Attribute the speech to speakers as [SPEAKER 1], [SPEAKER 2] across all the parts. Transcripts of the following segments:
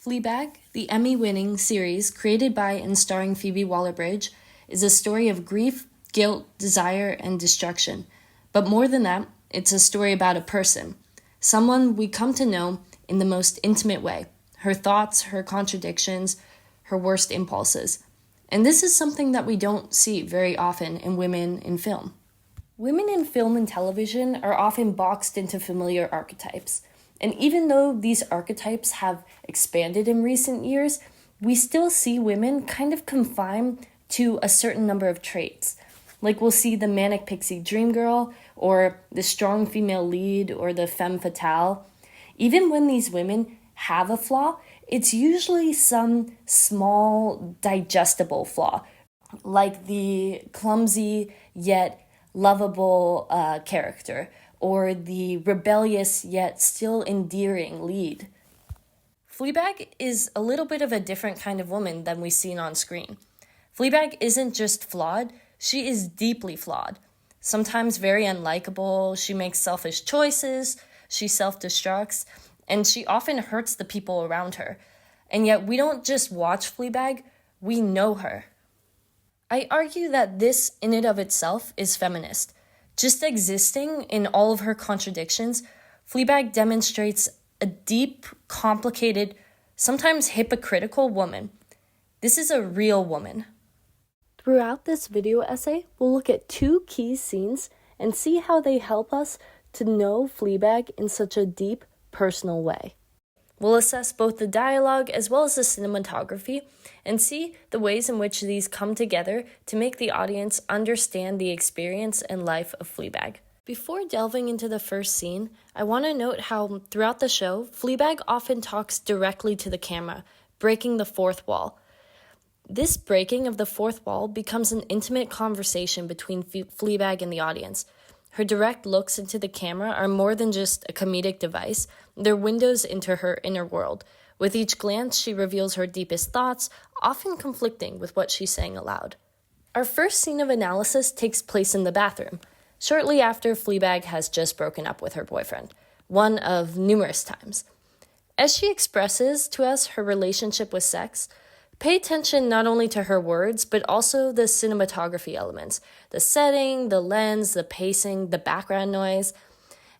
[SPEAKER 1] Fleabag, the Emmy-winning series created by and starring Phoebe Waller-Bridge, is a story of grief, guilt, desire, and destruction. But more than that, it's a story about a person, someone we come to know in the most intimate way, her thoughts, her contradictions, her worst impulses. And this is something that we don't see very often in women in film. Women in film and television are often boxed into familiar archetypes. And even though these archetypes have expanded in recent years, we still see women kind of confined to a certain number of traits. Like we'll see the manic pixie dream girl, or the strong female lead, or the femme fatale. Even when these women have a flaw, it's usually some small, digestible flaw, like the clumsy yet lovable character, or the rebellious yet still endearing lead. Fleabag is a little bit of a different kind of woman than we've seen on screen. Fleabag isn't just flawed, she is deeply flawed. Sometimes very unlikable, she makes selfish choices, she self-destructs, and she often hurts the people around her. And yet we don't just watch Fleabag, we know her. I argue that this in and of itself is feminist. Just existing in all of her contradictions, Fleabag demonstrates a deep, complicated, sometimes hypocritical woman. This is a real woman. Throughout this video essay, we'll look at two key scenes and see how they help us to know Fleabag in such a deep, personal way. We'll assess both the dialogue as well as the cinematography and see the ways in which these come together to make the audience understand the experience and life of Fleabag. Before delving into the first scene, I want to note how throughout the show, Fleabag often talks directly to the camera, breaking the fourth wall. This breaking of the fourth wall becomes an intimate conversation between Fleabag and the audience. Her direct looks into the camera are more than just a comedic device. They're windows into her inner world. With each glance, she reveals her deepest thoughts, often conflicting with what she's saying aloud. Our first scene of analysis takes place in the bathroom, shortly after Fleabag has just broken up with her boyfriend, one of numerous times. As she expresses to us her relationship with sex, pay attention not only to her words, but also the cinematography elements, the setting, the lens, the pacing, the background noise,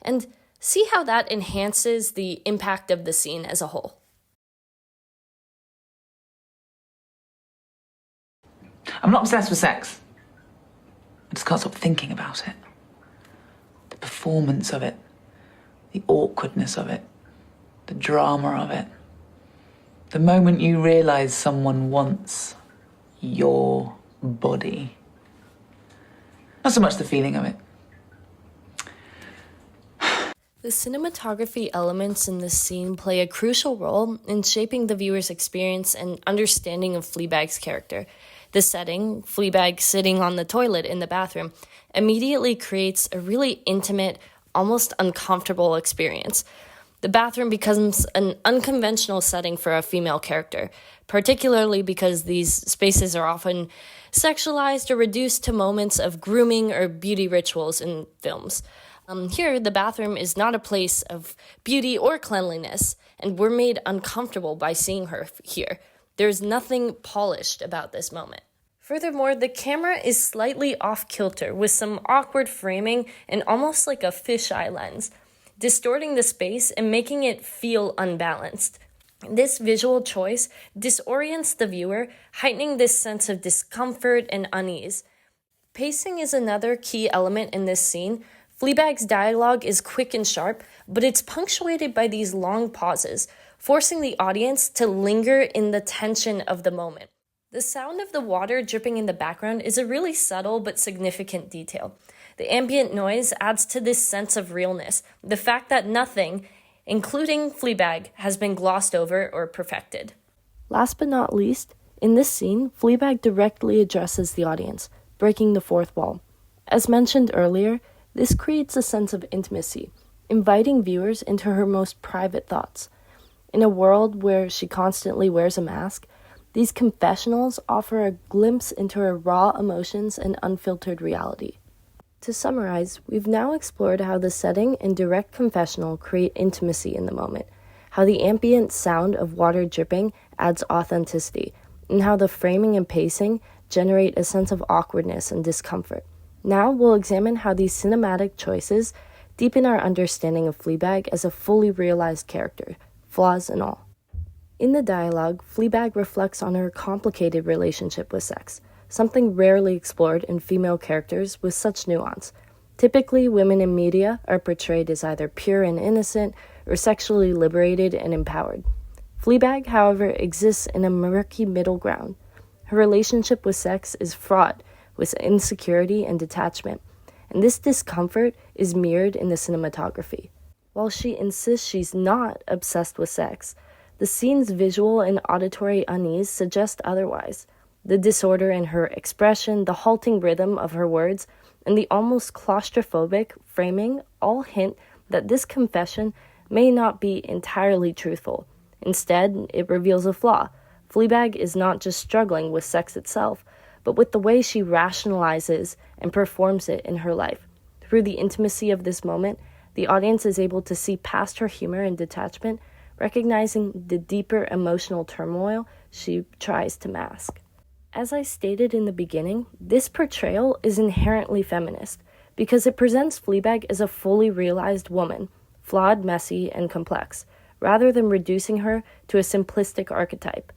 [SPEAKER 1] and see how that enhances the impact of the scene as a whole.
[SPEAKER 2] I'm not obsessed with sex. I just can't stop thinking about it. The performance of it, the awkwardness of it, the drama of it. The moment you realize someone wants your body. Not so much the feeling of it.
[SPEAKER 1] The cinematography elements in this scene play a crucial role in shaping the viewer's experience and understanding of Fleabag's character. The setting, Fleabag sitting on the toilet in the bathroom, immediately creates a really intimate, almost uncomfortable experience. The bathroom becomes an unconventional setting for a female character, particularly because these spaces are often sexualized or reduced to moments of grooming or beauty rituals in films. Here, the bathroom is not a place of beauty or cleanliness, and we're made uncomfortable by seeing her here. There's nothing polished about this moment. Furthermore, the camera is slightly off-kilter with some awkward framing and almost like a fisheye lens, distorting the space and making it feel unbalanced. This visual choice disorients the viewer, heightening this sense of discomfort and unease. Pacing is another key element in this scene. Fleabag's dialogue is quick and sharp, but it's punctuated by these long pauses, forcing the audience to linger in the tension of the moment. The sound of the water dripping in the background is a really subtle but significant detail. The ambient noise adds to this sense of realness, the fact that nothing, including Fleabag, has been glossed over or perfected. Last but not least, in this scene, Fleabag directly addresses the audience, breaking the fourth wall. As mentioned earlier, this creates a sense of intimacy, inviting viewers into her most private thoughts. In a world where she constantly wears a mask, these confessionals offer a glimpse into her raw emotions and unfiltered reality. To summarize, we've now explored how the setting and direct confessional create intimacy in the moment, how the ambient sound of water dripping adds authenticity, and how the framing and pacing generate a sense of awkwardness and discomfort. Now we'll examine how these cinematic choices deepen our understanding of Fleabag as a fully realized character, flaws and all. In the dialogue, Fleabag reflects on her complicated relationship with sex, something rarely explored in female characters with such nuance. Typically, women in media are portrayed as either pure and innocent or sexually liberated and empowered. Fleabag, however, exists in a murky middle ground. Her relationship with sex is fraught with insecurity and detachment, and this discomfort is mirrored in the cinematography. While she insists she's not obsessed with sex, the scene's visual and auditory unease suggest otherwise. The disorder in her expression, the halting rhythm of her words, and the almost claustrophobic framing all hint that this confession may not be entirely truthful. Instead, it reveals a flaw. Fleabag is not just struggling with sex itself, but with the way she rationalizes and performs it in her life. Through the intimacy of this moment, the audience is able to see past her humor and detachment, recognizing the deeper emotional turmoil she tries to mask. As I stated in the beginning, this portrayal is inherently feminist because it presents Fleabag as a fully realized woman, flawed, messy, and complex, rather than reducing her to a simplistic archetype.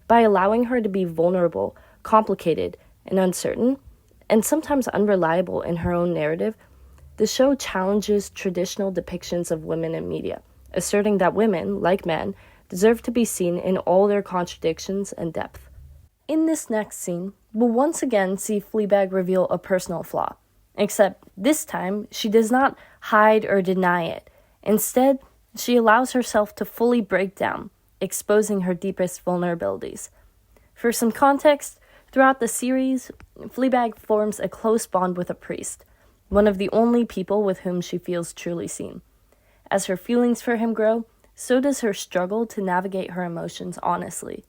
[SPEAKER 1] By allowing her to be vulnerable, complicated, and uncertain, and sometimes unreliable in her own narrative, the show challenges traditional depictions of women in media, asserting that women, like men, deserve to be seen in all their contradictions and depth. In this next scene, we'll once again see Fleabag reveal a personal flaw, except this time she does not hide or deny it. Instead, she allows herself to fully break down, exposing her deepest vulnerabilities. For some context, throughout the series, Fleabag forms a close bond with a priest, one of the only people with whom she feels truly seen. As her feelings for him grow, so does her struggle to navigate her emotions honestly.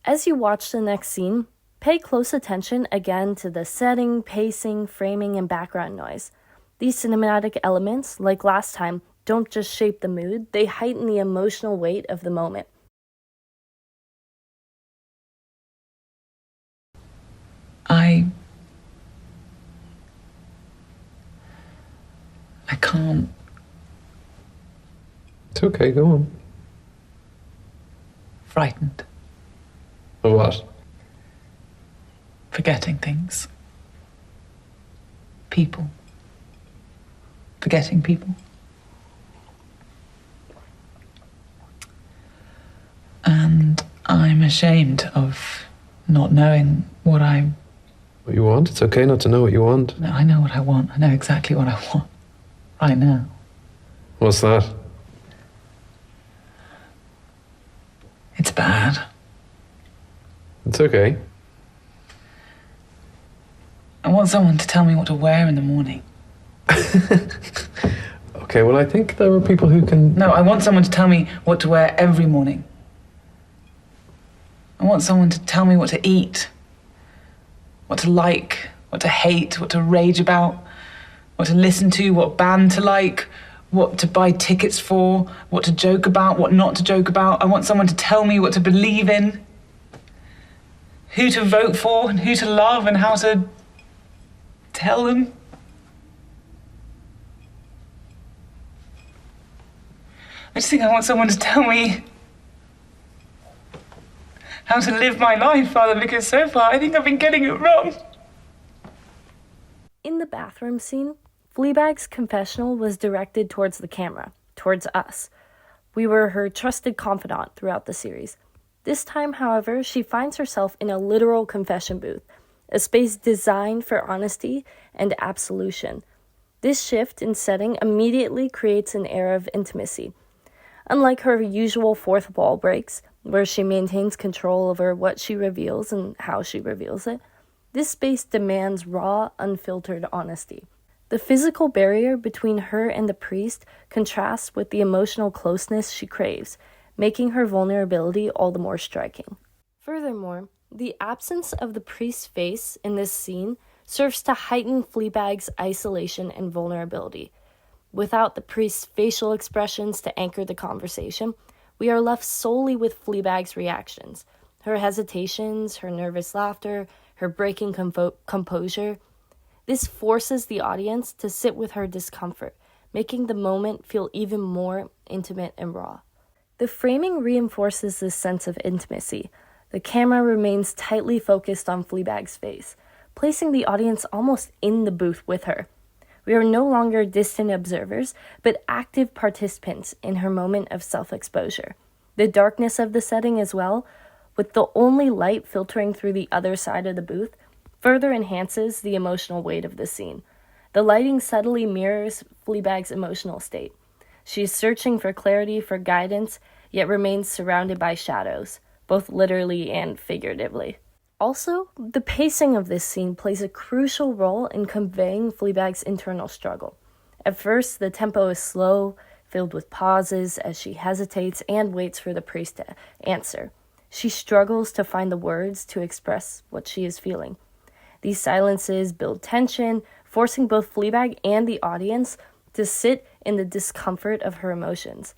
[SPEAKER 1] As you watch the next scene, pay close attention again to the setting, pacing, framing, and background noise. These cinematic elements, like last time, don't just shape the mood, they heighten the emotional weight of the moment.
[SPEAKER 2] I can't.
[SPEAKER 3] It's okay, go on.
[SPEAKER 2] Frightened.
[SPEAKER 3] Of what?
[SPEAKER 2] Forgetting things. People. Forgetting people. And I'm ashamed of not knowing what
[SPEAKER 3] What you want? It's okay not to know what you want.
[SPEAKER 2] No, I know what I want. I know exactly what I want. Right now.
[SPEAKER 3] What's that?
[SPEAKER 2] It's bad.
[SPEAKER 3] It's okay.
[SPEAKER 2] I want someone to tell me what to wear in the morning.
[SPEAKER 3] Okay, well, I think there are people who can...
[SPEAKER 2] No, I want someone to tell me what to wear every morning. I want someone to tell me what to eat, what to like, what to hate, what to rage about, what to listen to, what band to like, what to buy tickets for, what to joke about, what not to joke about. I want someone to tell me what to believe in, who to vote for and who to love and how to tell them. I just think I want someone to tell me how to live my life, Father, because so far I think I've been getting it wrong.
[SPEAKER 1] In the bathroom scene, Fleabag's confessional was directed towards the camera, towards us. We were her trusted confidant throughout the series. This time, however, she finds herself in a literal confession booth, a space designed for honesty and absolution. This shift in setting immediately creates an air of intimacy. Unlike her usual fourth wall breaks, where she maintains control over what she reveals and how she reveals it, this space demands raw, unfiltered honesty. The physical barrier between her and the priest contrasts with the emotional closeness she craves, making her vulnerability all the more striking. Furthermore, the absence of the priest's face in this scene serves to heighten Fleabag's isolation and vulnerability. Without the priest's facial expressions to anchor the conversation, we are left solely with Fleabag's reactions. Her hesitations, her nervous laughter, her breaking composure. This forces the audience to sit with her discomfort, making the moment feel even more intimate and raw. The framing reinforces this sense of intimacy. The camera remains tightly focused on Fleabag's face, placing the audience almost in the booth with her. We are no longer distant observers, but active participants in her moment of self-exposure. The darkness of the setting as well, with the only light filtering through the other side of the booth, further enhances the emotional weight of the scene. The lighting subtly mirrors Fleabag's emotional state. She is searching for clarity, for guidance, yet remains surrounded by shadows, both literally and figuratively. Also, the pacing of this scene plays a crucial role in conveying Fleabag's internal struggle. At first, the tempo is slow, filled with pauses as she hesitates and waits for the priest to answer. She struggles to find the words to express what she is feeling. These silences build tension, forcing both Fleabag and the audience to sit in the discomfort of her emotions.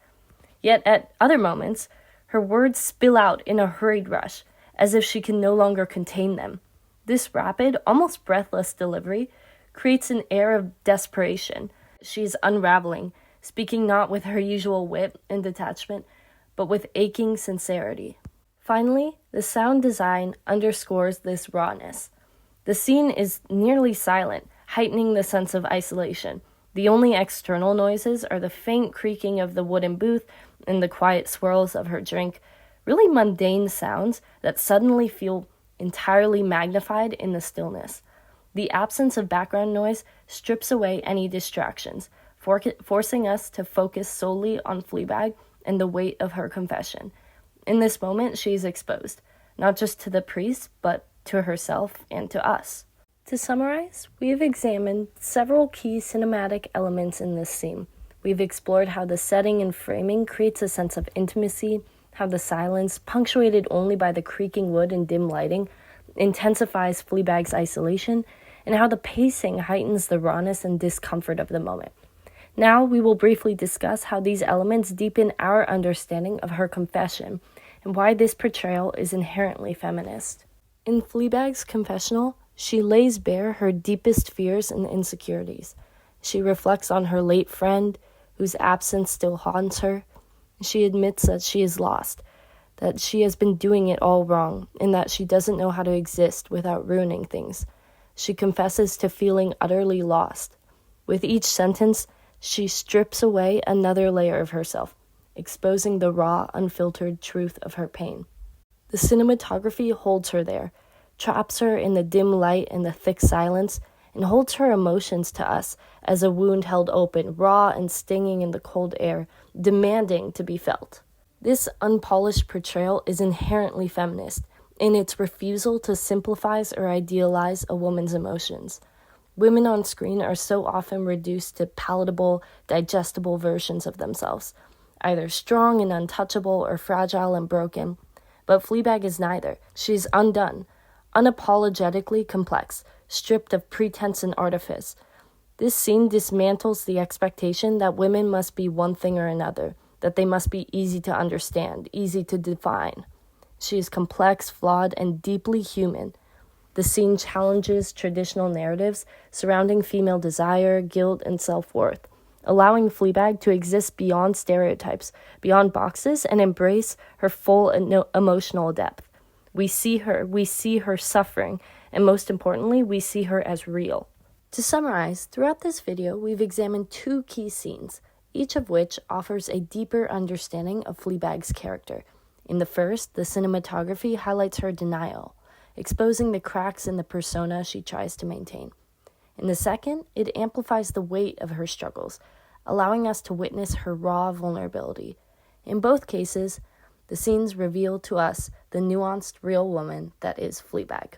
[SPEAKER 1] Yet at other moments, her words spill out in a hurried rush, as if she can no longer contain them. This rapid, almost breathless delivery creates an air of desperation. She is unraveling, speaking not with her usual wit and detachment, but with aching sincerity. Finally, the sound design underscores this rawness. The scene is nearly silent, heightening the sense of isolation. The only external noises are the faint creaking of the wooden booth and the quiet swirls of her drink, really mundane sounds that suddenly feel entirely magnified in the stillness. The absence of background noise strips away any distractions, forcing us to focus solely on Fleabag and the weight of her confession. In this moment, she is exposed, not just to the priest, but to herself and to us. To summarize, we have examined several key cinematic elements in this scene. We've explored how the setting and framing creates a sense of intimacy, how the silence, punctuated only by the creaking wood and dim lighting, intensifies Fleabag's isolation, and how the pacing heightens the rawness and discomfort of the moment. Now we will briefly discuss how these elements deepen our understanding of her confession and why this portrayal is inherently feminist. In Fleabag's confessional, she lays bare her deepest fears and insecurities. She reflects on her late friend, whose absence still haunts her. She admits that she is lost, that she has been doing it all wrong, and that she doesn't know how to exist without ruining things. She confesses to feeling utterly lost. With each sentence, she strips away another layer of herself, exposing the raw, unfiltered truth of her pain. The cinematography holds her there, traps her in the dim light and the thick silence, and holds her emotions to us as a wound held open, raw and stinging in the cold air, demanding to be felt. This unpolished portrayal is inherently feminist in its refusal to simplify or idealize a woman's emotions. Women on screen are so often reduced to palatable, digestible versions of themselves, either strong and untouchable or fragile and broken. But Fleabag is neither. She is undone, unapologetically complex, stripped of pretense and artifice. This scene dismantles the expectation that women must be one thing or another, that they must be easy to understand, easy to define. She is complex, flawed, and deeply human. The scene challenges traditional narratives surrounding female desire, guilt, and self-worth, allowing Fleabag to exist beyond stereotypes, beyond boxes, and embrace her full emotional depth. We see her suffering, and most importantly, we see her as real. To summarize, throughout this video, we've examined two key scenes, each of which offers a deeper understanding of Fleabag's character. In the first, the cinematography highlights her denial, exposing the cracks in the persona she tries to maintain. In the second, it amplifies the weight of her struggles, allowing us to witness her raw vulnerability. In both cases, the scenes reveal to us the nuanced, real woman that is Fleabag.